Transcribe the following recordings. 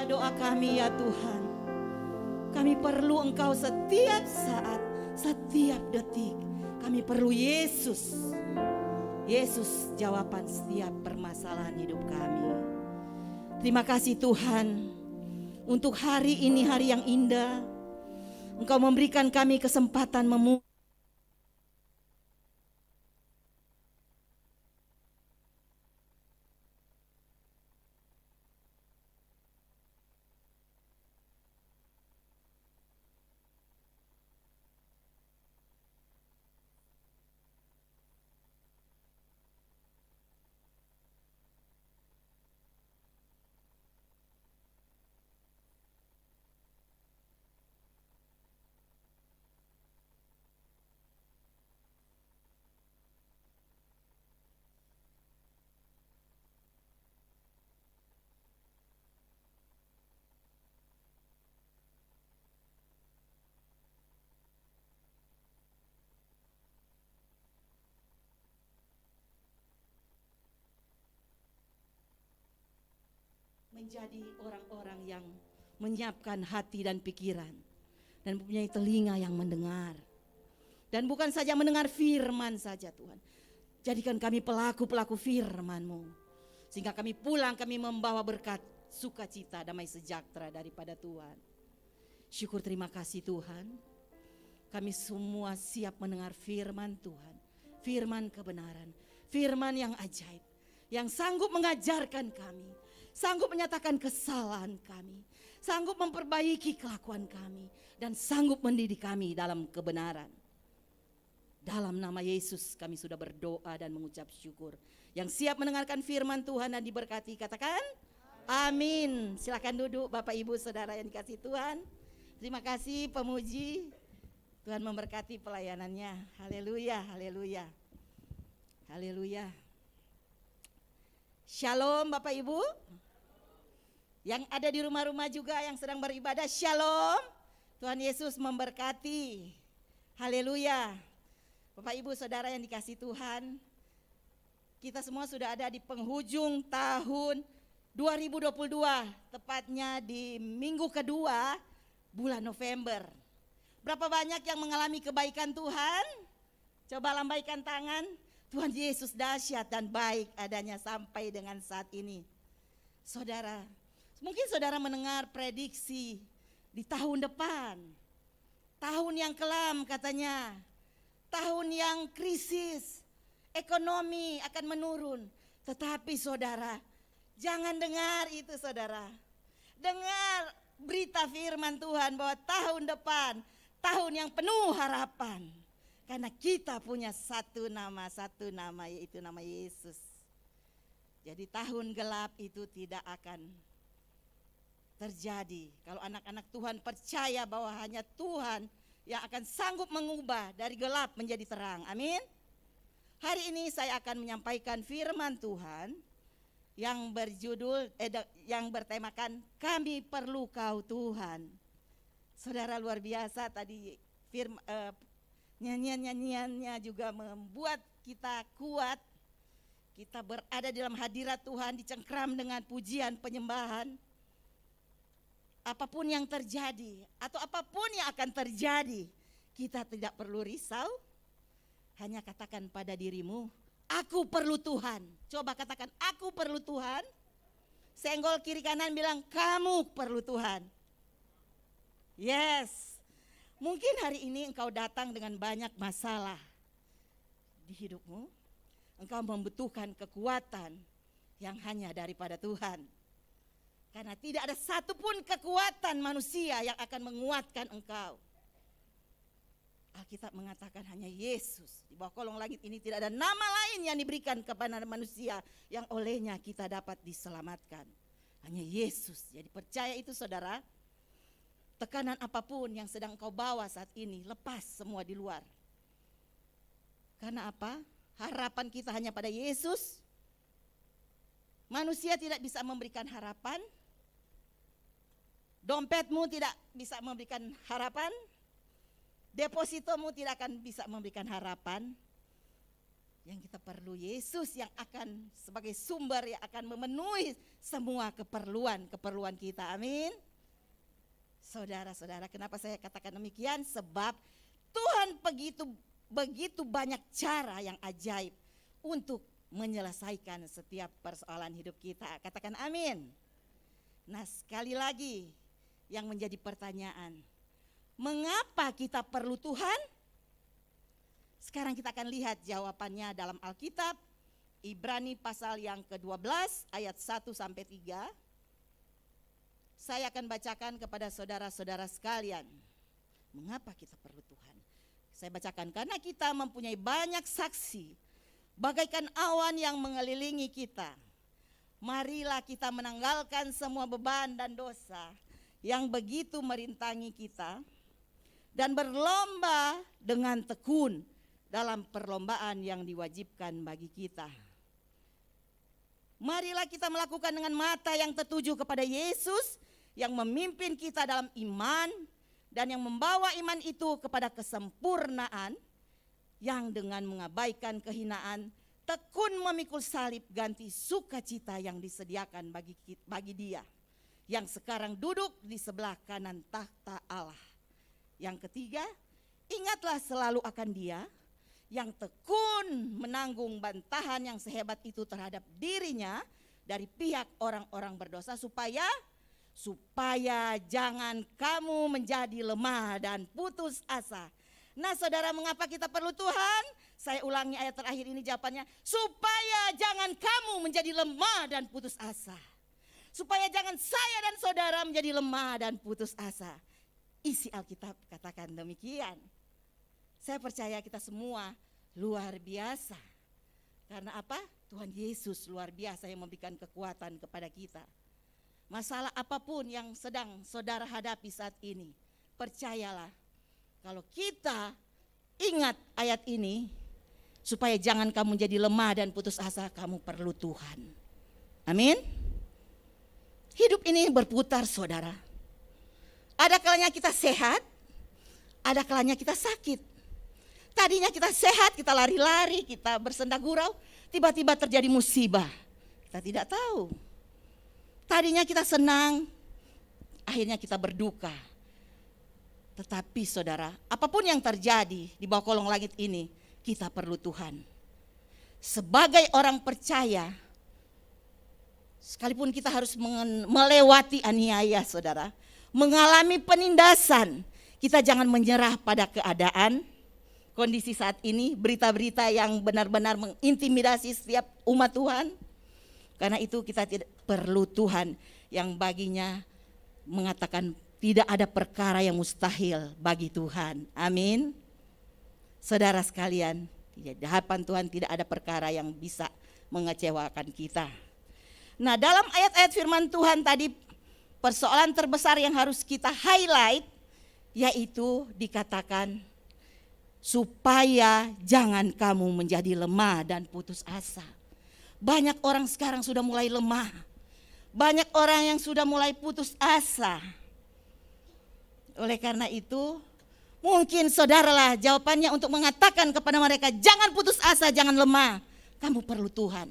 doa kami ya Tuhan. Kami perlu Engkau setiap saat, setiap detik. Kami perlu Yesus. Yesus jawaban setiap permasalahan hidup kami. Terima kasih Tuhan untuk hari ini, hari yang indah. Engkau memberikan kami kesempatan menjadi orang-orang yang menyiapkan hati dan pikiran dan mempunyai telinga yang mendengar. Dan bukan saja mendengar firman saja Tuhan. Jadikan kami pelaku-pelaku firman-Mu. Sehingga kami pulang, kami membawa berkat, sukacita, damai sejahtera daripada Tuhan. Syukur terima kasih Tuhan. Kami semua siap mendengar firman Tuhan. Firman kebenaran, firman yang ajaib. Yang sanggup mengajarkan kami, sanggup menyatakan kesalahan kami, sanggup memperbaiki kelakuan kami, dan sanggup mendidik kami dalam kebenaran. Dalam nama Yesus kami sudah berdoa dan mengucap syukur. Yang siap mendengarkan firman Tuhan dan diberkati katakan amin. Silakan duduk Bapak Ibu Saudara yang dikasihi Tuhan. Terima kasih pemuji. Tuhan memberkati pelayanannya. Haleluya, haleluya. Haleluya. Shalom Bapak Ibu. Yang ada di rumah-rumah juga yang sedang beribadah, shalom. Tuhan Yesus memberkati. Haleluya. Bapak Ibu Saudara yang dikasihi Tuhan, kita semua sudah ada di penghujung tahun 2022, tepatnya di minggu kedua bulan November. Berapa banyak yang mengalami kebaikan Tuhan? Coba lambaikan tangan. Tuhan Yesus dahsyat dan baik adanya sampai dengan saat ini. Saudara, mungkin saudara mendengar prediksi di tahun depan, tahun yang kelam katanya, tahun yang krisis, ekonomi akan menurun. Tetapi saudara, jangan dengar itu saudara. Dengar berita firman Tuhan bahwa tahun depan, tahun yang penuh harapan. Karena kita punya satu nama yaitu nama Yesus. Jadi tahun gelap itu tidak akan terjadi kalau anak-anak Tuhan percaya bahwa hanya Tuhan yang akan sanggup mengubah dari gelap menjadi terang. Amin. Hari ini saya akan menyampaikan firman Tuhan yang berjudul yang bertemakan kami perlu Kau Tuhan. Saudara, luar biasa tadi nyanyian-nyanyiannya juga membuat kita kuat. Kita berada dalam hadirat Tuhan, dicengkram dengan pujian penyembahan. Apapun yang terjadi atau apapun yang akan terjadi, kita tidak perlu risau. Hanya katakan pada dirimu, aku perlu Tuhan. Coba katakan, aku perlu Tuhan. Senggol kiri kanan bilang, kamu perlu Tuhan. Yes. Mungkin hari ini engkau datang dengan banyak masalah di hidupmu. Engkau membutuhkan kekuatan yang hanya daripada Tuhan. Karena tidak ada satupun kekuatan manusia yang akan menguatkan engkau. Alkitab mengatakan hanya Yesus. Di bawah kolong langit ini tidak ada nama lain yang diberikan kepada manusia yang olehnya kita dapat diselamatkan. Hanya Yesus. Jadi percaya itu saudara. Tekanan apapun yang sedang kau bawa saat ini, lepas semua di luar. Karena apa? Harapan kita hanya pada Yesus. Manusia tidak bisa memberikan harapan. Dompetmu tidak bisa memberikan harapan. Depositomu tidak akan bisa memberikan harapan. Yang kita perlu Yesus yang akan sebagai sumber yang akan memenuhi semua keperluan kita. Amin. Saudara-saudara, kenapa saya katakan demikian? Sebab Tuhan begitu banyak cara yang ajaib untuk menyelesaikan setiap persoalan hidup kita. Katakan amin. Nah, sekali lagi yang menjadi pertanyaan, mengapa kita perlu Tuhan? Sekarang kita akan lihat jawabannya dalam Alkitab, Ibrani pasal yang ke-12 ayat 1 sampai 3. Saya akan bacakan kepada saudara-saudara sekalian. Mengapa kita perlu Tuhan? Saya bacakan, karena kita mempunyai banyak saksi, bagaikan awan yang mengelilingi kita. Marilah kita menanggalkan semua beban dan dosa yang begitu merintangi kita, dan berlomba dengan tekun dalam perlombaan yang diwajibkan bagi kita. Marilah kita melakukan dengan mata yang tertuju kepada Yesus yang memimpin kita dalam iman dan yang membawa iman itu kepada kesempurnaan, yang dengan mengabaikan kehinaan tekun memikul salib ganti sukacita yang disediakan bagi Dia yang sekarang duduk di sebelah kanan tahta Allah. Yang ketiga, ingatlah selalu akan Dia yang tekun menanggung bantahan yang sehebat itu terhadap dirinya dari pihak orang-orang berdosa, supaya jangan kamu menjadi lemah dan putus asa. Nah, saudara, mengapa kita perlu Tuhan? Saya ulangi ayat terakhir ini jawabannya, supaya jangan kamu menjadi lemah dan putus asa. Supaya jangan saya dan saudara menjadi lemah dan putus asa. Isi Alkitab katakan demikian. Saya percaya kita semua luar biasa. Karena apa? Tuhan Yesus luar biasa yang memberikan kekuatan kepada kita. Masalah apapun yang sedang saudara hadapi saat ini, percayalah, kalau kita ingat ayat ini, supaya jangan kamu jadi lemah dan putus asa, kamu perlu Tuhan. Amin. Hidup ini berputar, saudara. Ada kalanya kita sehat, ada kalanya kita sakit. Tadinya kita sehat, kita lari-lari, kita bersenda gurau, tiba-tiba terjadi musibah. Kita tidak tahu. Tadinya kita senang, akhirnya kita berduka. Tetapi saudara, apapun yang terjadi di bawah kolong langit ini, kita perlu Tuhan. Sebagai orang percaya, sekalipun kita harus melewati aniaya, saudara, mengalami penindasan, kita jangan menyerah pada keadaan, kondisi saat ini, berita-berita yang benar-benar mengintimidasi setiap umat Tuhan. Karena itu kita tidak perlu Tuhan yang baginya mengatakan tidak ada perkara yang mustahil bagi Tuhan. Amin. Saudara sekalian, di hadapan Tuhan tidak ada perkara yang bisa mengecewakan kita. Nah, dalam ayat-ayat firman Tuhan tadi, persoalan terbesar yang harus kita highlight yaitu dikatakan supaya jangan kamu menjadi lemah dan putus asa. Banyak orang sekarang sudah mulai lemah. Banyak orang yang sudah mulai putus asa. Oleh karena itu, mungkin saudaralah jawabannya untuk mengatakan kepada mereka, jangan putus asa, jangan lemah. Kamu perlu Tuhan.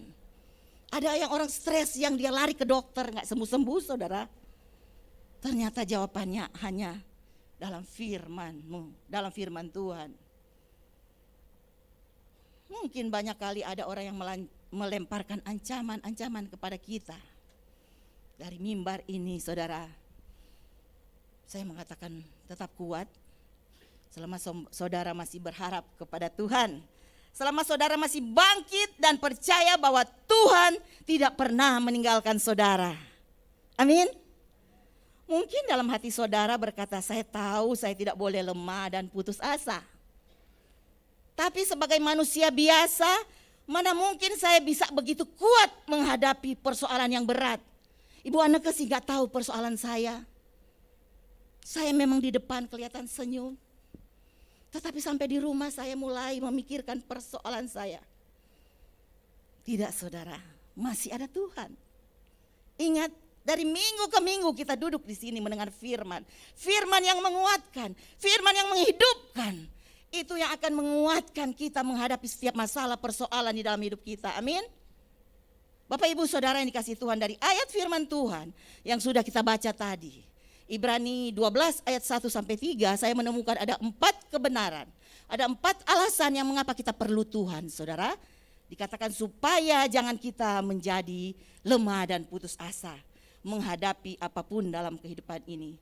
Ada yang orang stres yang dia lari ke dokter, gak sembuh-sembuh, saudara. Ternyata jawabannya hanya dalam firman-Mu, dalam firman Tuhan. Mungkin banyak kali ada orang yang melemparkan ancaman-ancaman kepada kita. Dari mimbar ini, saudara, saya mengatakan tetap kuat. Selama saudara masih berharap kepada Tuhan, selama saudara masih bangkit dan percaya bahwa Tuhan tidak pernah meninggalkan saudara. Amin. Mungkin dalam hati saudara berkata, saya tahu saya tidak boleh lemah dan putus asa. Tapi sebagai manusia biasa, mana mungkin saya bisa begitu kuat menghadapi persoalan yang berat. Ibu Anneke sih gak tahu persoalan saya. Saya memang di depan kelihatan senyum. Tetapi sampai di rumah saya mulai memikirkan persoalan saya. Tidak, saudara, masih ada Tuhan. Ingat, dari minggu ke minggu kita duduk di sini mendengar firman. Firman yang menguatkan, firman yang menghidupkan. Itu yang akan menguatkan kita menghadapi setiap masalah persoalan di dalam hidup kita. Amin. Bapak Ibu Saudara yang dikasihi Tuhan, dari ayat firman Tuhan yang sudah kita baca tadi, Ibrani 12 ayat 1 sampai 3, saya menemukan ada 4 kebenaran. Ada 4 alasan yang mengapa kita perlu Tuhan, Saudara. Dikatakan supaya jangan kita menjadi lemah dan putus asa menghadapi apapun dalam kehidupan ini.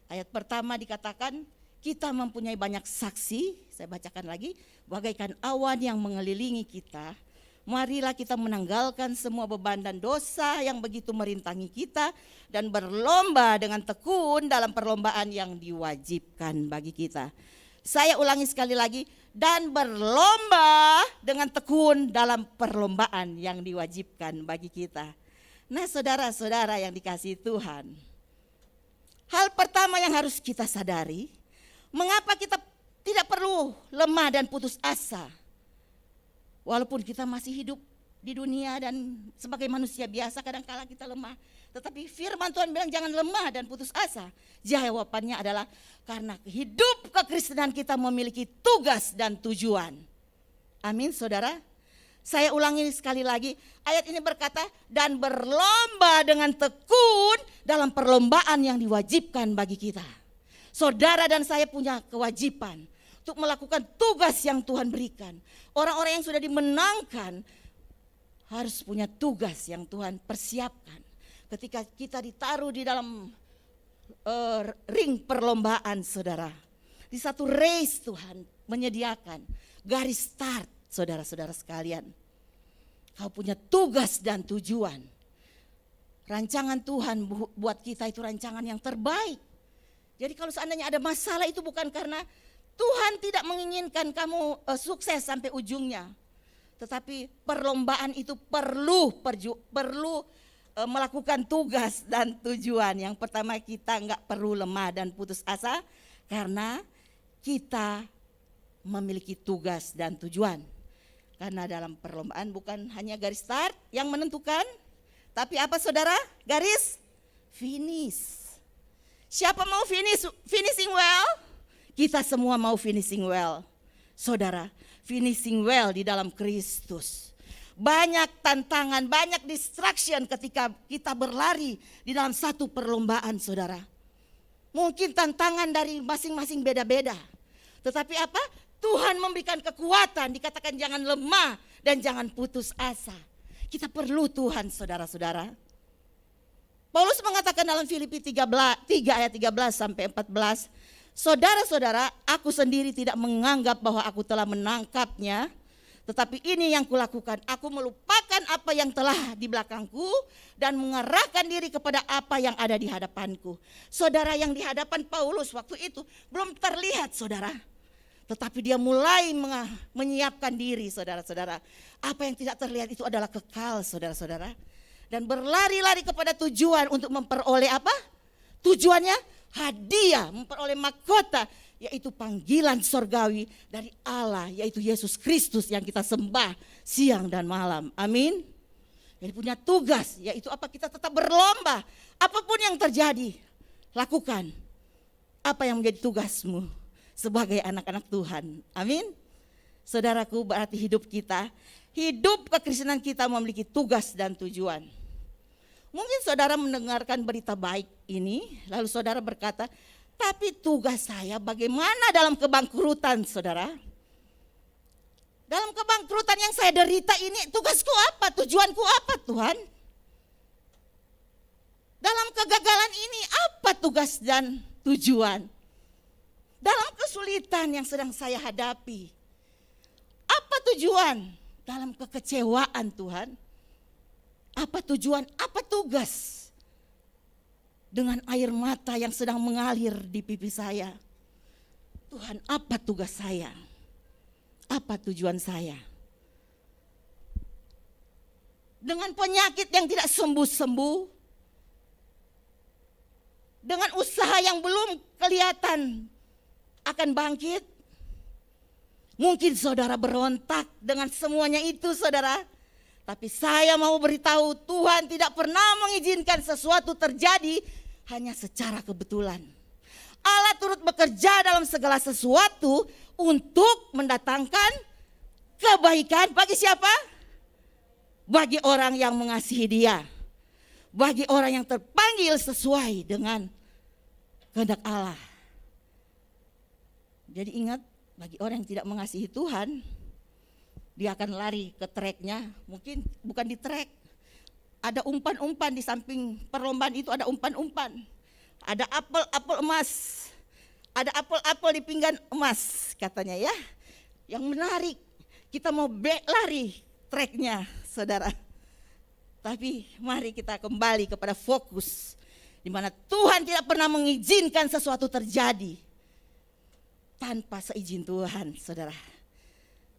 Ayat pertama dikatakan kita mempunyai banyak saksi, saya bacakan lagi, bagaikan awan yang mengelilingi kita. Marilah kita menanggalkan semua beban dan dosa yang begitu merintangi kita dan berlomba dengan tekun dalam perlombaan yang diwajibkan bagi kita. Saya ulangi sekali lagi, dan berlomba dengan tekun dalam perlombaan yang diwajibkan bagi kita. Nah, saudara-saudara yang dikasihi Tuhan, hal pertama yang harus kita sadari, mengapa kita tidak perlu lemah dan putus asa. Walaupun kita masih hidup di dunia dan sebagai manusia biasa kadang-kala kita lemah. Tetapi firman Tuhan bilang jangan lemah dan putus asa. Jawabannya adalah karena hidup kekristenan kita memiliki tugas dan tujuan. Amin, saudara. Saya ulangi sekali lagi, ayat ini berkata, dan berlomba dengan tekun dalam perlombaan yang diwajibkan bagi kita. Saudara dan saya punya kewajiban untuk melakukan tugas yang Tuhan berikan. Orang-orang yang sudah dimenangkan harus punya tugas yang Tuhan persiapkan. Ketika kita ditaruh di dalam ring perlombaan, saudara. Di satu race Tuhan menyediakan garis start, saudara-saudara sekalian. Kau punya tugas dan tujuan. Rancangan Tuhan buat kita itu rancangan yang terbaik. Jadi kalau seandainya ada masalah itu bukan karena Tuhan tidak menginginkan kamu sukses sampai ujungnya. Tetapi perlombaan itu perlu melakukan tugas dan tujuan. Yang pertama, kita enggak perlu lemah dan putus asa karena kita memiliki tugas dan tujuan. Karena dalam perlombaan bukan hanya garis start yang menentukan, tapi apa saudara? Garis finish. Siapa mau finishing well? Kita semua mau finishing well. Saudara, finishing well di dalam Kristus. Banyak tantangan, banyak distraction ketika kita berlari di dalam satu perlombaan, saudara. Mungkin tantangan dari masing-masing beda-beda. Tetapi apa? Tuhan memberikan kekuatan, dikatakan jangan lemah dan jangan putus asa. Kita perlu Tuhan, saudara-saudara. Paulus mengatakan dalam Filipi 3 ayat 13 sampai 14, saudara-saudara, aku sendiri tidak menganggap bahwa aku telah menangkapnya, tetapi ini yang kulakukan, aku melupakan apa yang telah di belakangku dan mengarahkan diri kepada apa yang ada di hadapanku. Saudara, yang di hadapan Paulus waktu itu belum terlihat, saudara. Tetapi dia mulai menyiapkan diri, saudara-saudara. Apa yang tidak terlihat itu adalah kekal, saudara-saudara. Dan berlari-lari kepada tujuan untuk memperoleh apa? Tujuannya hadiah, memperoleh mahkota, yaitu panggilan sorgawi dari Allah, yaitu Yesus Kristus yang kita sembah siang dan malam. Amin. Jadi punya tugas, yaitu apa? Kita tetap berlomba. Apapun yang terjadi, lakukan apa yang menjadi tugasmu sebagai anak-anak Tuhan. Amin. Saudaraku, berarti hidup kekristenan kita memiliki tugas dan tujuan. Mungkin saudara mendengarkan berita baik ini, lalu saudara berkata, tapi tugas saya bagaimana dalam kebangkrutan, saudara? Dalam kebangkrutan yang saya derita ini, tugasku apa? Tujuanku apa, Tuhan? Dalam kegagalan ini, apa tugas dan tujuan? Dalam kesulitan yang sedang saya hadapi, apa tujuan? Dalam kekecewaan, Tuhan, apa tujuan, apa tugas? Dengan air mata yang sedang mengalir di pipi saya, Tuhan, apa tugas saya? Apa tujuan saya? Dengan penyakit yang tidak sembuh-sembuh, dengan usaha yang belum kelihatan akan bangkit, mungkin saudara berontak dengan semuanya itu, saudara. Tapi saya mau beritahu, Tuhan tidak pernah mengizinkan sesuatu terjadi hanya secara kebetulan. Allah turut bekerja dalam segala sesuatu untuk mendatangkan kebaikan bagi siapa? Bagi orang yang mengasihi dia. Bagi orang yang terpanggil sesuai dengan kehendak Allah. Jadi ingat, bagi orang yang tidak mengasihi Tuhan, dia akan lari ke treknya. Mungkin bukan di trek, ada umpan-umpan di samping perlombaan itu, ada umpan-umpan. Ada apel-apel emas, ada apel-apel di pinggan emas katanya ya. Yang menarik, kita mau lari treknya saudara. Tapi mari kita kembali kepada fokus, di mana Tuhan tidak pernah mengizinkan sesuatu terjadi tanpa seizin Tuhan, saudara.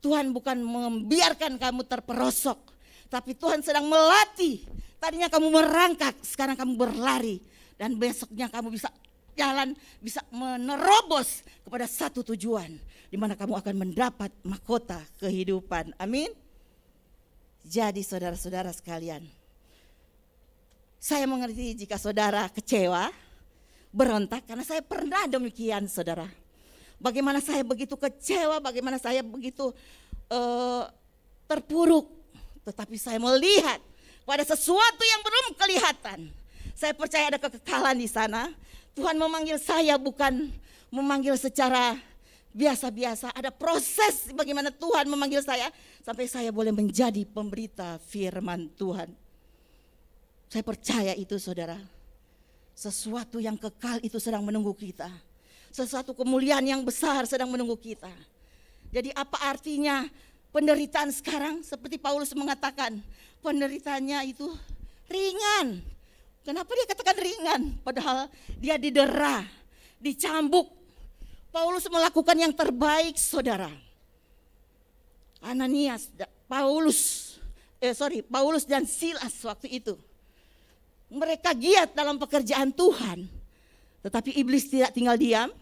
Tuhan bukan membiarkan kamu terperosok, tapi Tuhan sedang melatih. Tadinya kamu merangkak, sekarang kamu berlari. Dan besoknya kamu bisa jalan, bisa menerobos kepada satu tujuan, di mana kamu akan mendapat mahkota kehidupan. Amin. Jadi saudara-saudara sekalian, saya mengerti jika saudara kecewa, berontak, karena saya pernah demikian saudara. Bagaimana saya begitu kecewa, bagaimana saya begitu terpuruk. Tetapi saya melihat pada sesuatu yang belum kelihatan. Saya percaya ada kekekalan di sana. Tuhan memanggil saya bukan memanggil secara biasa-biasa. Ada proses bagaimana Tuhan memanggil saya sampai saya boleh menjadi pemberita firman Tuhan. Saya percaya itu saudara. Sesuatu yang kekal itu sedang menunggu kita. Sesuatu kemuliaan yang besar sedang menunggu kita. Jadi apa artinya penderitaan sekarang? Seperti Paulus mengatakan, penderitaannya itu ringan. Kenapa dia katakan ringan? Padahal dia didera, dicambuk. Paulus melakukan yang terbaik saudara. Paulus dan Silas waktu itu. Mereka giat dalam pekerjaan Tuhan. Tetapi iblis tidak tinggal diam.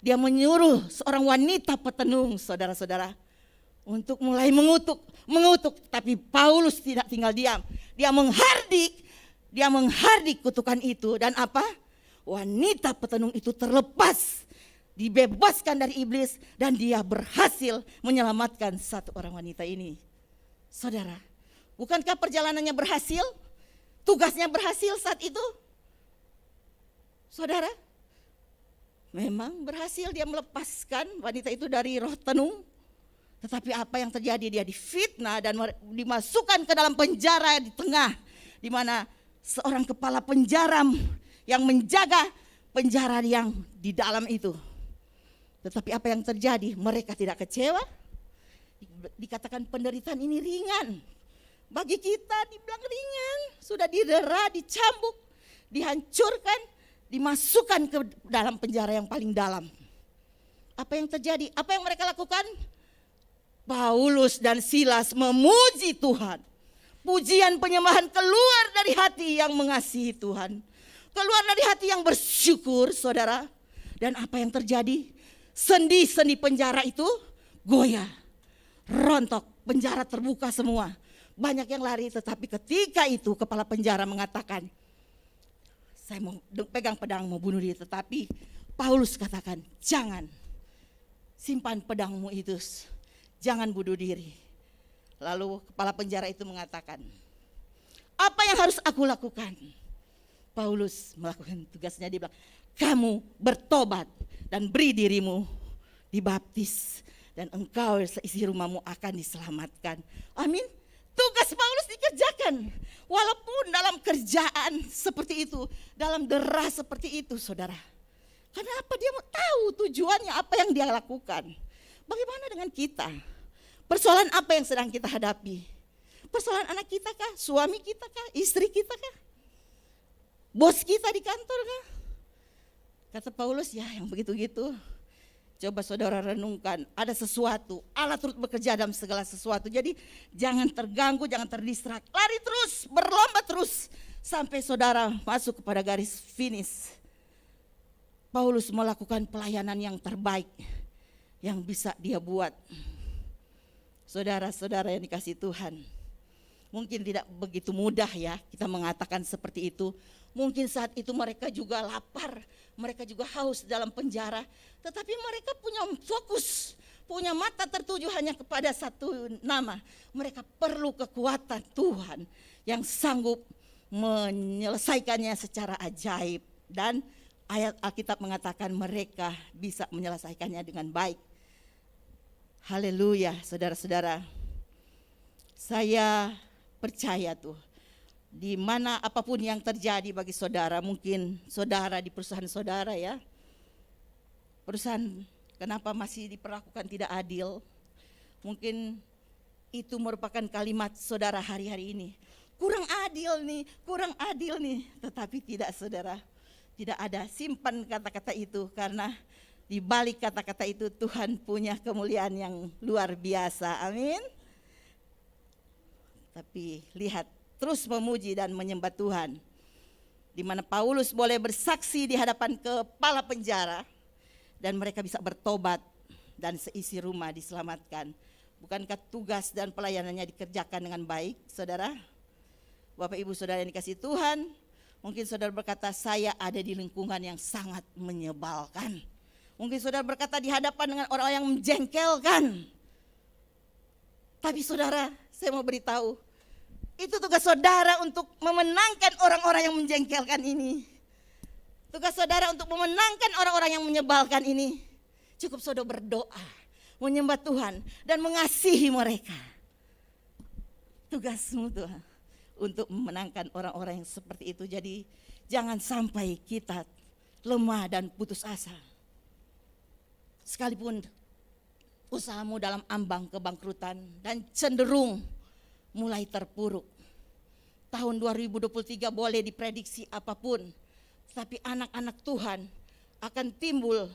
Dia menyuruh seorang wanita petenung saudara-saudara untuk mulai mengutuk. Tapi Paulus tidak tinggal diam. Dia menghardik kutukan itu. Dan apa? Wanita petenung itu terlepas, dibebaskan dari iblis. Dan dia berhasil menyelamatkan satu orang wanita ini. Saudara, bukankah perjalanannya berhasil? Tugasnya berhasil saat itu? Saudara, memang berhasil dia melepaskan wanita itu dari roh tenung. Tetapi apa yang terjadi? Dia difitnah dan dimasukkan ke dalam penjara di tengah, di mana seorang kepala penjara yang menjaga penjara yang di dalam itu. Tetapi apa yang terjadi? Mereka tidak kecewa. Dikatakan penderitaan ini ringan. Bagi kita dibilang ringan. Sudah didera, dicambuk, dihancurkan, dimasukkan ke dalam penjara yang paling dalam. Apa yang terjadi? Apa yang mereka lakukan? Paulus dan Silas memuji Tuhan. Pujian penyembahan keluar dari hati yang mengasihi Tuhan. Keluar dari hati yang bersyukur saudara. Dan apa yang terjadi? Sendi-sendi penjara itu goyah. Rontok, penjara terbuka semua. Banyak yang lari, tetapi ketika itu kepala penjara mengatakan, saya mau pegang pedang mau bunuh dia. Tetapi Paulus katakan, jangan, simpan pedangmu itu, jangan bunuh diri. Lalu kepala penjara itu mengatakan, apa yang harus aku lakukan? Paulus melakukan tugasnya, dia bilang, kamu bertobat dan beri dirimu dibaptis, dan engkau seisi rumahmu akan diselamatkan. Amin. Tugas Paulus dikerjakan, walaupun dalam kerjaan seperti itu, dalam dera seperti itu saudara. Kenapa dia mau tahu tujuannya apa yang dia lakukan? Bagaimana dengan kita? Persoalan apa yang sedang kita hadapi? Persoalan anak kita kah? Suami kita kah? Istri kita kah? Bos kita di kantor kah? Kata Paulus, ya yang begitu-gitu. Coba saudara renungkan, ada sesuatu, Allah turut bekerja dalam segala sesuatu. Jadi jangan terganggu, jangan terdistrak. Lari terus, berlomba terus, sampai saudara masuk kepada garis finish. Paulus melakukan pelayanan yang terbaik yang bisa dia buat. Saudara-saudara yang dikasihi Tuhan, Mungkin tidak begitu mudah ya kita mengatakan seperti itu. Mungkin saat itu mereka juga lapar, mereka juga haus dalam penjara. Tetapi mereka punya fokus, punya mata tertuju hanya kepada satu nama. Mereka perlu kekuatan Tuhan yang sanggup menyelesaikannya secara ajaib. Dan ayat Alkitab mengatakan mereka bisa menyelesaikannya dengan baik. Haleluya, saudara-saudara. Saya percaya tuh, di mana apapun yang terjadi bagi saudara, mungkin saudara di perusahaan saudara ya, perusahaan kenapa masih diperlakukan tidak adil, mungkin itu merupakan kalimat saudara hari-hari ini. Kurang adil nih, tetapi tidak saudara, tidak ada, simpan kata-kata itu, karena di balik kata-kata itu Tuhan punya kemuliaan yang luar biasa, amin. Tapi lihat, terus memuji dan menyembah Tuhan. Di mana Paulus boleh bersaksi di hadapan kepala penjara dan mereka bisa bertobat dan seisi rumah diselamatkan. Bukankah tugas dan pelayanannya dikerjakan dengan baik, saudara? Bapak Ibu Saudara yang dikasihi Tuhan, mungkin saudara berkata, saya ada di lingkungan yang sangat menyebalkan. Mungkin saudara berkata di hadapan dengan orang yang menjengkelkan. Tapi saudara, saya mau beritahu, itu tugas saudara untuk memenangkan orang-orang yang menjengkelkan ini. Tugas saudara untuk memenangkan orang-orang yang menyebalkan ini. Cukup saudara berdoa, menyembah Tuhan dan mengasihi mereka. Tugasmu Tuhan untuk memenangkan orang-orang yang seperti itu. Jadi jangan sampai kita lemah dan putus asa. Sekalipun usahamu dalam ambang kebangkrutan dan cenderung mulai terpuruk. Tahun 2023 boleh diprediksi apapun, tapi anak-anak Tuhan akan timbul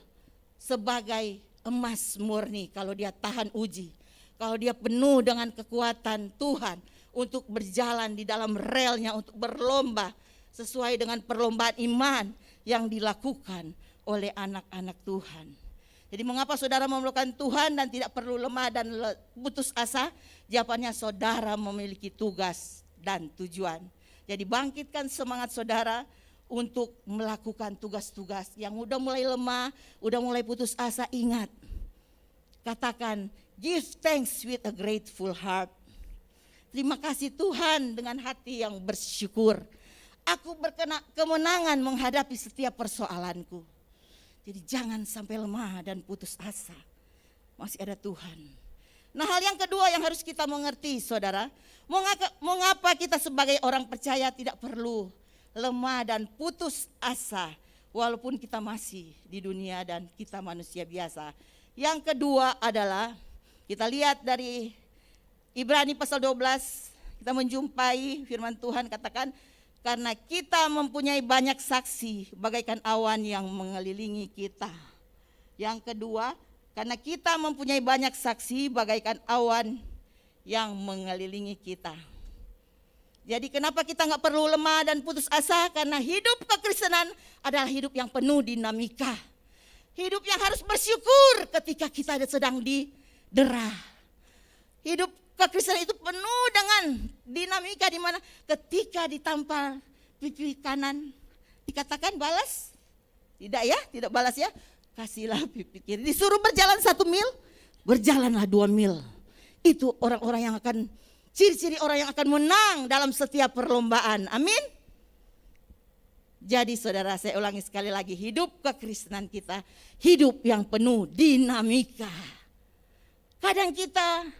sebagai emas murni kalau dia tahan uji. Kalau dia penuh dengan kekuatan Tuhan untuk berjalan di dalam relnya, untuk berlomba sesuai dengan perlombaan iman yang dilakukan oleh anak-anak Tuhan. Jadi mengapa saudara memerlukan Tuhan dan tidak perlu lemah dan putus asa? Jawabannya saudara memiliki tugas dan tujuan. Jadi bangkitkan semangat saudara untuk melakukan tugas-tugas. Yang udah mulai lemah, udah mulai putus asa, ingat. Katakan, give thanks with a grateful heart. Terima kasih Tuhan dengan hati yang bersyukur. Aku berkemenangan menghadapi setiap persoalanku. Jadi jangan sampai lemah dan putus asa. Masih ada Tuhan. Nah, hal yang kedua yang harus kita mengerti saudara, mengapa kita sebagai orang percaya tidak perlu lemah dan putus asa walaupun kita masih di dunia dan kita manusia biasa. Yang kedua adalah kita lihat dari Ibrani pasal 12, kita menjumpai firman Tuhan katakan, karena kita mempunyai banyak saksi bagaikan awan yang mengelilingi kita. Yang kedua, karena kita mempunyai banyak saksi bagaikan awan yang mengelilingi kita. Jadi kenapa kita gak perlu lemah dan putus asa? Karena hidup kekristenan adalah hidup yang penuh dinamika. Hidup yang harus bersyukur ketika kita sedang didera. Hidup kekristenan itu penuh dengan dinamika, di mana ketika ditampar pipi kanan dikatakan balas, tidak ya, tidak balas ya, kasihlah pipi kiri. Disuruh berjalan 1 mil, berjalanlah 2 mil. Itu orang-orang yang akan, ciri-ciri orang yang akan menang dalam setiap perlombaan. Amin. Jadi saudara, saya ulangi sekali lagi, hidup kekristenan kita hidup yang penuh dinamika. Kadang kita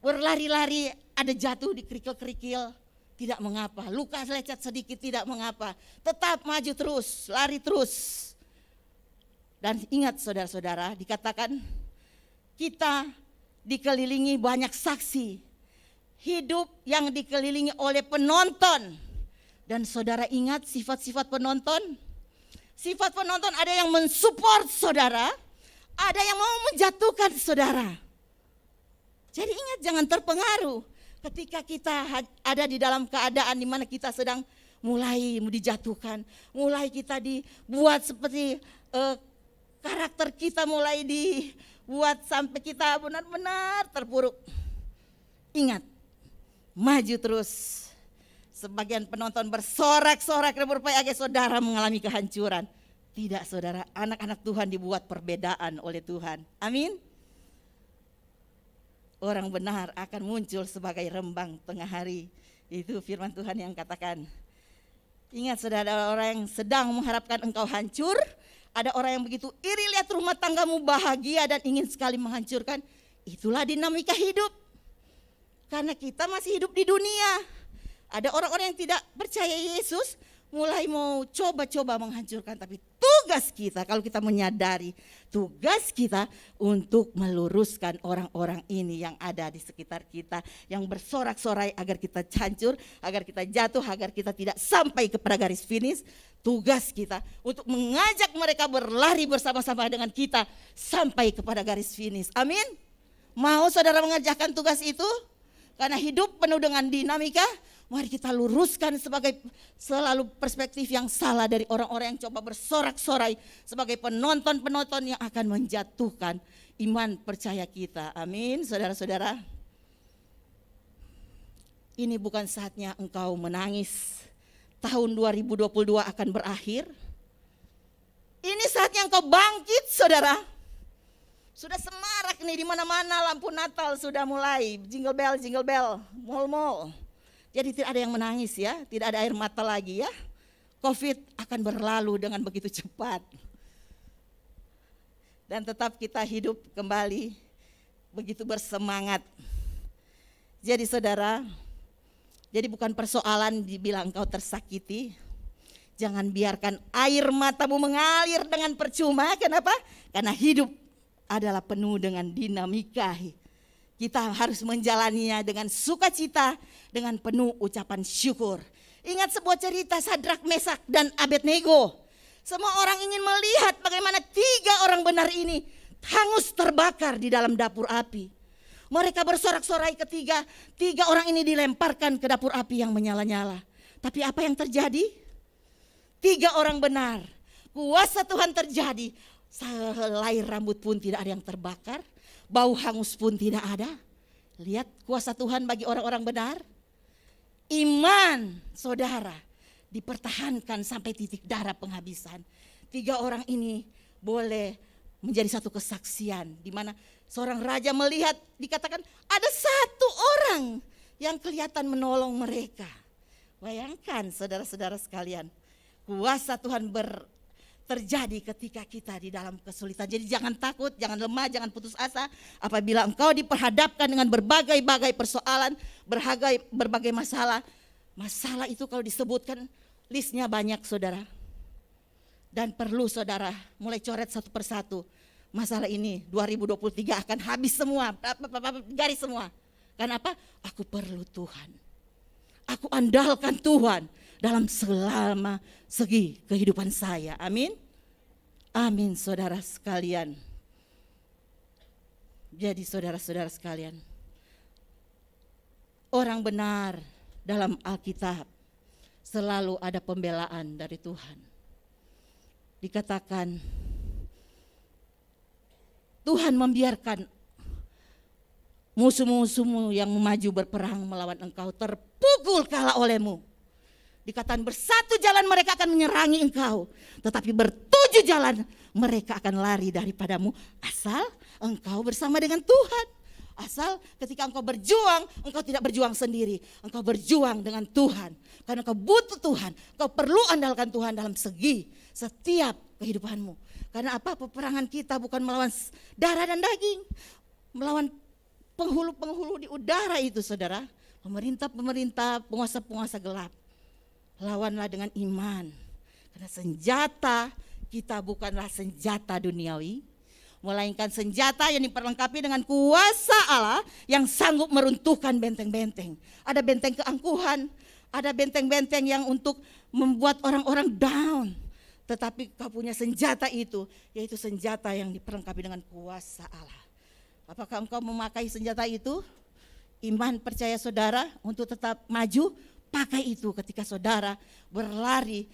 berlari-lari, ada jatuh di kerikil-kerikil, tidak mengapa. Luka lecet sedikit, tidak mengapa. Tetap maju terus, lari terus. Dan ingat saudara-saudara, dikatakan kita dikelilingi banyak saksi. Hidup yang dikelilingi oleh penonton. Dan saudara ingat sifat-sifat penonton? Sifat penonton ada yang mensupport saudara, ada yang mau menjatuhkan saudara. Jadi ingat, jangan terpengaruh ketika kita ada di dalam keadaan di mana kita sedang mulai dijatuhkan, mulai kita dibuat seperti karakter kita mulai dibuat sampai kita benar-benar terpuruk. Ingat, maju terus. Sebagian penonton bersorak-sorak dan berupaya agar saudara mengalami kehancuran. Tidak saudara, anak-anak Tuhan dibuat perbedaan oleh Tuhan. Amin. Orang benar akan muncul sebagai rembang tengah hari. Itu firman Tuhan yang katakan. Ingat saudara, ada orang yang sedang mengharapkan engkau hancur. Ada orang yang begitu iri lihat rumah tanggamu bahagia dan ingin sekali menghancurkan. Itulah dinamika hidup. Karena kita masih hidup di dunia. Ada orang-orang yang tidak percaya Yesus mulai mau coba-coba menghancurkan. Tapi tugas kita, kalau kita menyadari tugas kita untuk meluruskan orang-orang ini yang ada di sekitar kita, yang bersorak-sorai agar kita hancur, agar kita jatuh, agar kita tidak sampai kepada garis finish. Tugas kita untuk mengajak mereka berlari bersama-sama dengan kita sampai kepada garis finish. Amin. Mau saudara mengerjakan tugas itu? Karena hidup penuh dengan dinamika. Mari kita luruskan sebagai selalu perspektif yang salah dari orang-orang yang coba bersorak-sorai sebagai penonton-penonton yang akan menjatuhkan iman percaya kita. Amin, saudara-saudara. Ini bukan saatnya engkau menangis. Tahun 2022 akan berakhir. Ini saatnya engkau bangkit, saudara. Sudah semarak nih di mana-mana, lampu Natal sudah mulai, jingle bell, mall. Jadi tidak ada yang menangis ya, tidak ada air mata lagi ya. Covid akan berlalu dengan begitu cepat. Dan tetap kita hidup kembali begitu bersemangat. Jadi saudara, jadi bukan persoalan dibilang engkau tersakiti. Jangan biarkan air matamu mengalir dengan percuma. Kenapa? Karena hidup adalah penuh dengan dinamika. Kita harus menjalaninya dengan sukacita, dengan penuh ucapan syukur. Ingat sebuah cerita Sadrak, Mesak, dan Abednego. Semua orang ingin melihat bagaimana 3 orang benar ini hangus terbakar di dalam dapur api. Mereka bersorak-sorai ketiga 3 orang ini dilemparkan ke dapur api yang menyala-nyala. Tapi apa yang terjadi? 3 orang benar. Kuasa Tuhan terjadi. Sehelai rambut pun tidak ada yang terbakar. Bau hangus pun tidak ada. Lihat kuasa Tuhan bagi orang-orang benar. Iman saudara dipertahankan sampai titik darah penghabisan. 3 orang ini boleh menjadi satu kesaksian. Di mana seorang raja melihat, dikatakan ada 1 orang yang kelihatan menolong mereka. Bayangkan saudara-saudara sekalian. Kuasa Tuhan terjadi ketika kita di dalam kesulitan. Jadi jangan takut, jangan lemah, jangan putus asa. Apabila engkau diperhadapkan dengan berbagai-bagai persoalan, berbagai masalah. Masalah itu kalau disebutkan listnya banyak saudara. Dan perlu saudara mulai coret satu persatu. Masalah ini 2023 akan habis semua, garis semua. Kenapa? Aku perlu Tuhan. Aku andalkan Tuhan dalam selama segi kehidupan saya. Amin. Amin saudara sekalian. Jadi saudara-saudara sekalian, orang benar dalam Alkitab selalu ada pembelaan dari Tuhan. Dikatakan Tuhan membiarkan musuh-musuhmu yang maju berperang melawan engkau terpukul kalah olehmu. Dikatakan bersatu jalan mereka akan menyerangi engkau, tetapi bertujuh jalan mereka akan lari daripadamu, asal engkau bersama dengan Tuhan. Asal ketika engkau berjuang, engkau tidak berjuang sendiri, engkau berjuang dengan Tuhan. Karena engkau butuh Tuhan, engkau perlu andalkan Tuhan dalam segi setiap kehidupanmu. Karena apa? Peperangan kita bukan melawan darah dan daging, melawan penghulu-penghulu di udara itu saudara. Pemerintah-pemerintah, penguasa-penguasa gelap. Lawanlah dengan iman. Karena senjata kita bukanlah senjata duniawi, melainkan senjata yang diperlengkapi dengan kuasa Allah yang sanggup meruntuhkan benteng-benteng. Ada benteng keangkuhan, ada benteng-benteng yang untuk membuat orang-orang down. Tetapi kau punya senjata itu, yaitu senjata yang diperlengkapi dengan kuasa Allah. Apakah engkau memakai senjata itu? Iman percaya saudara untuk tetap maju, pakai itu ketika saudara berlari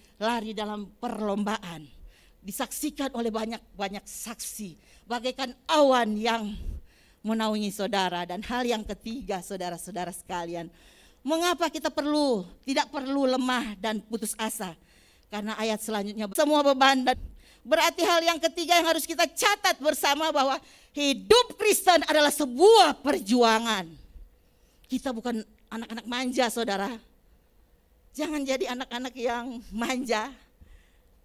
dalam perlombaan. Disaksikan oleh banyak saksi, bagaikan awan yang menaungi saudara. Dan hal yang ketiga saudara-saudara sekalian, Mengapa kita tidak perlu lemah dan putus asa? Karena ayat selanjutnya, semua beban dan berarti hal yang ketiga yang harus kita catat bersama bahwa hidup Kristen adalah sebuah perjuangan. Kita bukan anak-anak manja, saudara. Jangan jadi anak-anak yang manja.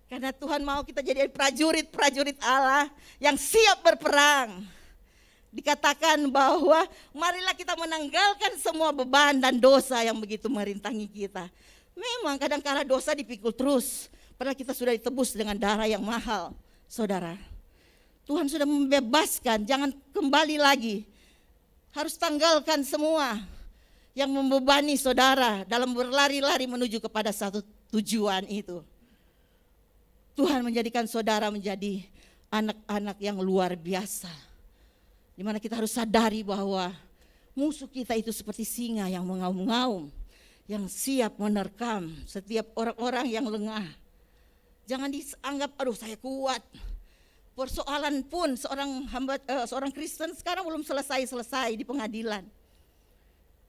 Karena Tuhan mau kita jadi prajurit-prajurit Allah yang siap berperang. Dikatakan bahwa marilah kita menanggalkan semua beban dan dosa yang begitu merintangi kita. Memang kadang-kala dosa dipikul terus, padahal kita sudah ditebus dengan darah yang mahal, saudara. Tuhan sudah membebaskan, jangan kembali lagi. Harus tanggalkan semua yang membebani saudara dalam berlari-lari menuju kepada satu tujuan itu. Tuhan menjadikan saudara menjadi anak-anak yang luar biasa. Di mana kita harus sadari bahwa musuh kita itu seperti singa yang mengaum-ngaum, yang siap menerkam setiap orang-orang yang lengah. Jangan dianggap, aduh saya kuat. Persoalan pun seorang Kristen sekarang belum selesai di pengadilan.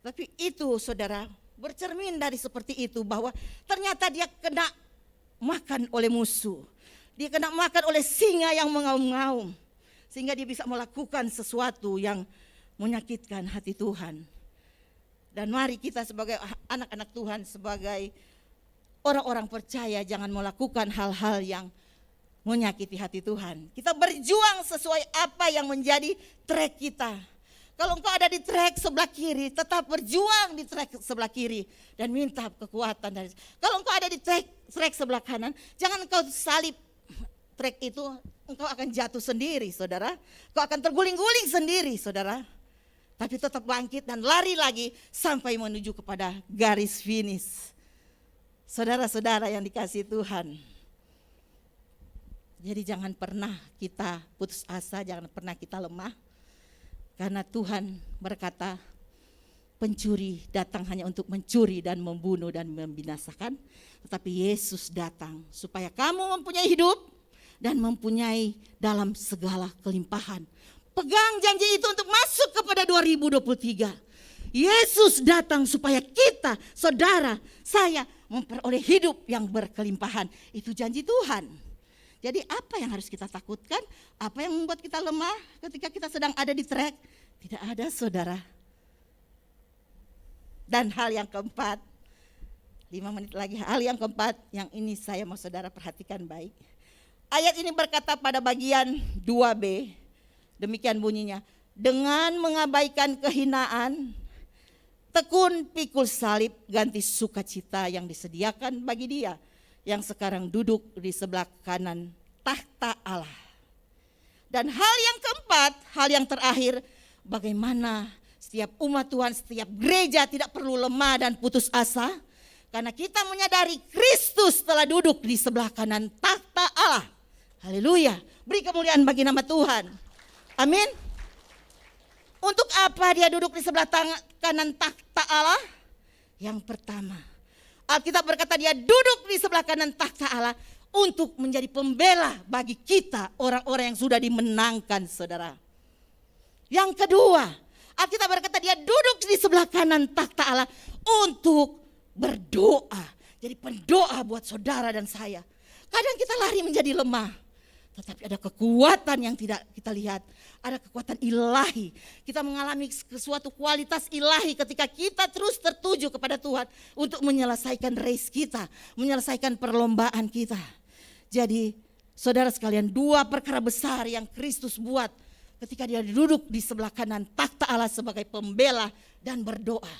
Tapi itu saudara, bercermin dari seperti itu bahwa ternyata dia kena makan oleh musuh. Dia kena makan oleh singa yang mengaum-ngaum. Sehingga dia bisa melakukan sesuatu yang menyakitkan hati Tuhan. Dan mari kita sebagai anak-anak Tuhan, sebagai orang-orang percaya, jangan melakukan hal-hal yang menyakiti hati Tuhan. Kita berjuang sesuai apa yang menjadi track kita. Kalau engkau ada di track sebelah kiri, tetap berjuang di track sebelah kiri dan minta kekuatan dari. Kalau engkau ada di track sebelah kanan, jangan engkau salib track itu, engkau akan jatuh sendiri, saudara. Engkau akan terguling-guling sendiri, saudara. Tapi tetap bangkit dan lari lagi sampai menuju kepada garis finish. Saudara-saudara yang dikasihi Tuhan. Jadi jangan pernah kita putus asa, jangan pernah kita lemah. Karena Tuhan berkata, pencuri datang hanya untuk mencuri dan membunuh dan membinasakan. Tetapi Yesus datang supaya kamu mempunyai hidup dan mempunyai dalam segala kelimpahan. Pegang janji itu untuk masuk kepada 2023. Yesus datang supaya kita, saudara, saya memperoleh hidup yang berkelimpahan. Itu janji Tuhan. Jadi apa yang harus kita takutkan? Apa yang membuat kita lemah ketika kita sedang ada di track? Tidak ada, saudara. Dan hal yang keempat, 5 menit lagi, hal yang keempat yang ini saya mau saudara perhatikan baik. Ayat ini berkata pada bagian 2b, demikian bunyinya, dengan mengabaikan kehinaan, tekun pikul salib, ganti sukacita yang disediakan bagi dia, yang sekarang duduk di sebelah kanan tahta Allah. Dan hal yang keempat, hal yang terakhir, bagaimana setiap umat Tuhan, setiap gereja tidak perlu lemah dan putus asa, karena kita menyadari Kristus telah duduk di sebelah kanan tahta Allah. Haleluya, beri kemuliaan bagi nama Tuhan. Amin. Untuk apa dia duduk di sebelah kanan tahta Allah? Yang pertama, Alkitab berkata dia duduk di sebelah kanan tahta Allah untuk menjadi pembela bagi kita, orang-orang yang sudah dimenangkan, saudara. Yang kedua, Alkitab berkata dia duduk di sebelah kanan tahta Allah untuk berdoa. Jadi pendoa buat saudara dan saya. Kadang kita lari menjadi lemah. Tetapi ada kekuatan yang tidak kita lihat. Ada kekuatan ilahi. Kita mengalami sesuatu kualitas ilahi ketika kita terus tertuju kepada Tuhan untuk menyelesaikan race kita, menyelesaikan perlombaan kita. Jadi saudara sekalian, 2 perkara besar yang Kristus buat ketika dia duduk di sebelah kanan tahta Allah sebagai pembela dan berdoa.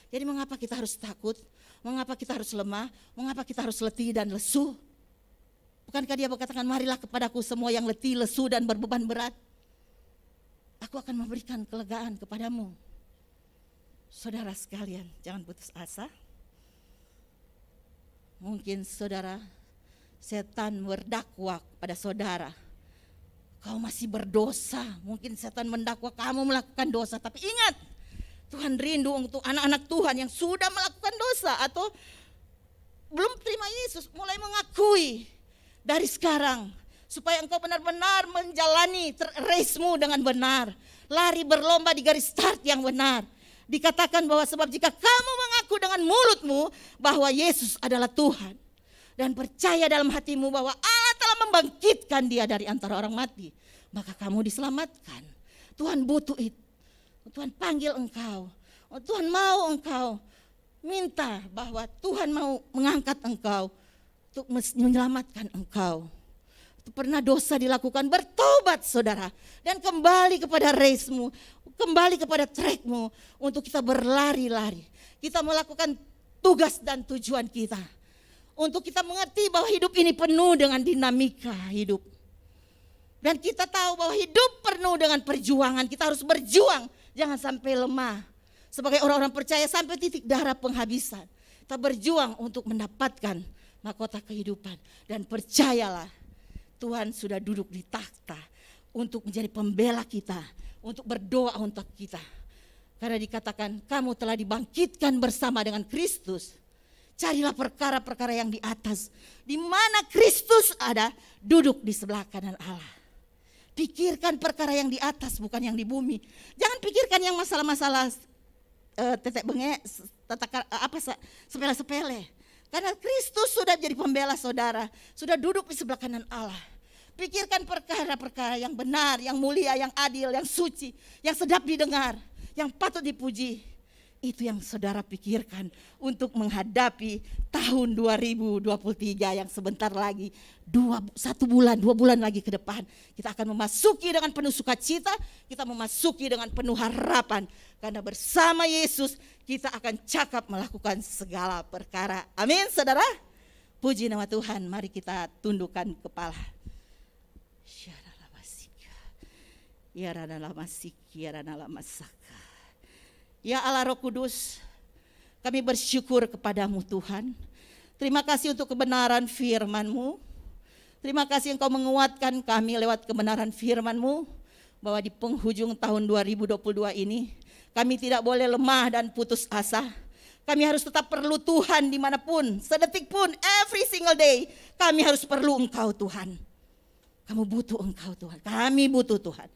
Jadi mengapa kita harus takut? Mengapa kita harus lemah? Mengapa kita harus letih dan lesu? Bukankah dia berkatakan, marilah kepadaku semua yang letih, lesu dan berbeban berat. Aku akan memberikan kelegaan kepadamu. Saudara sekalian, jangan putus asa. Mungkin saudara, setan berdakwa pada saudara. Kau masih berdosa. Mungkin setan mendakwa kamu melakukan dosa. Tapi ingat, Tuhan rindu untuk anak-anak Tuhan yang sudah melakukan dosa atau belum terima Yesus, mulai mengakui dari sekarang, supaya engkau benar-benar menjalani race-mu dengan benar. Lari berlomba di garis start yang benar. Dikatakan bahwa sebab jika kamu mengaku mengaku dengan mulutmu bahwa Yesus adalah Tuhan, dan percaya dalam hatimu bahwa Allah telah membangkitkan dia dari antara orang mati, maka kamu diselamatkan. Tuhan butuh itu. Tuhan panggil engkau. Tuhan mau engkau minta bahwa Tuhan mau mengangkat engkau untuk menyelamatkan engkau. Pernah dosa dilakukan, bertobat saudara, dan kembali kepada race-mu, kembali kepada track-mu, untuk kita berlari-lari. Kita melakukan tugas dan tujuan kita, untuk kita mengerti bahwa hidup ini penuh dengan dinamika hidup. Dan kita tahu bahwa hidup penuh dengan perjuangan. Kita harus berjuang, jangan sampai lemah. Sebagai orang-orang percaya sampai titik darah penghabisan, kita berjuang untuk mendapatkan mahkota kehidupan. Dan percayalah, Tuhan sudah duduk di takhta untuk menjadi pembela kita, untuk berdoa untuk kita. Karena dikatakan kamu telah dibangkitkan bersama dengan Kristus. Carilah perkara-perkara yang di atas, di mana Kristus ada, duduk di sebelah kanan Allah. Pikirkan perkara yang di atas, bukan yang di bumi. Jangan pikirkan yang masalah-masalah tetek bengek, sepele-sepele. Karena Kristus sudah jadi pembela saudara, sudah duduk di sebelah kanan Allah. Pikirkan perkara-perkara yang benar, yang mulia, yang adil, yang suci, yang sedap didengar, yang patut dipuji. Itu yang saudara pikirkan untuk menghadapi tahun 2023 yang sebentar lagi, 2 bulan lagi ke depan. Kita akan memasuki dengan penuh sukacita, kita memasuki dengan penuh harapan. Karena bersama Yesus kita akan cakap melakukan segala perkara. Amin saudara. Puji nama Tuhan, mari kita tundukkan kepala. Ya Allah Roh Kudus, kami bersyukur kepadamu Tuhan. Terima kasih untuk kebenaran firman-Mu. Terima kasih Engkau menguatkan kami lewat kebenaran firman-Mu, bahwa di penghujung tahun 2022 ini kami tidak boleh lemah dan putus asa. Kami harus tetap perlu Tuhan dimanapun, sedetik pun, every single day. Kami harus perlu Engkau Tuhan. Kamu butuh Engkau Tuhan, kami butuh Tuhan.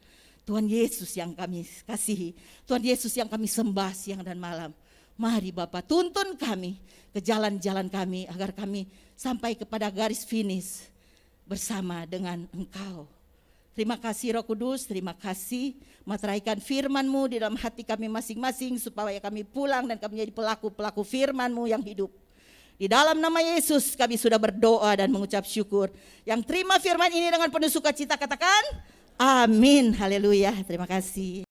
Tuhan Yesus yang kami kasihi, Tuhan Yesus yang kami sembah siang dan malam. Mari Bapa, tuntun kami ke jalan-jalan kami, agar kami sampai kepada garis finish bersama dengan Engkau. Terima kasih Roh Kudus, terima kasih materaikan firman-Mu di dalam hati kami masing-masing, supaya kami pulang dan kami menjadi pelaku-pelaku firman-Mu yang hidup. Di dalam nama Yesus kami sudah berdoa dan mengucap syukur. Yang terima firman ini dengan penuh sukacita katakan amin, haleluya, terima kasih.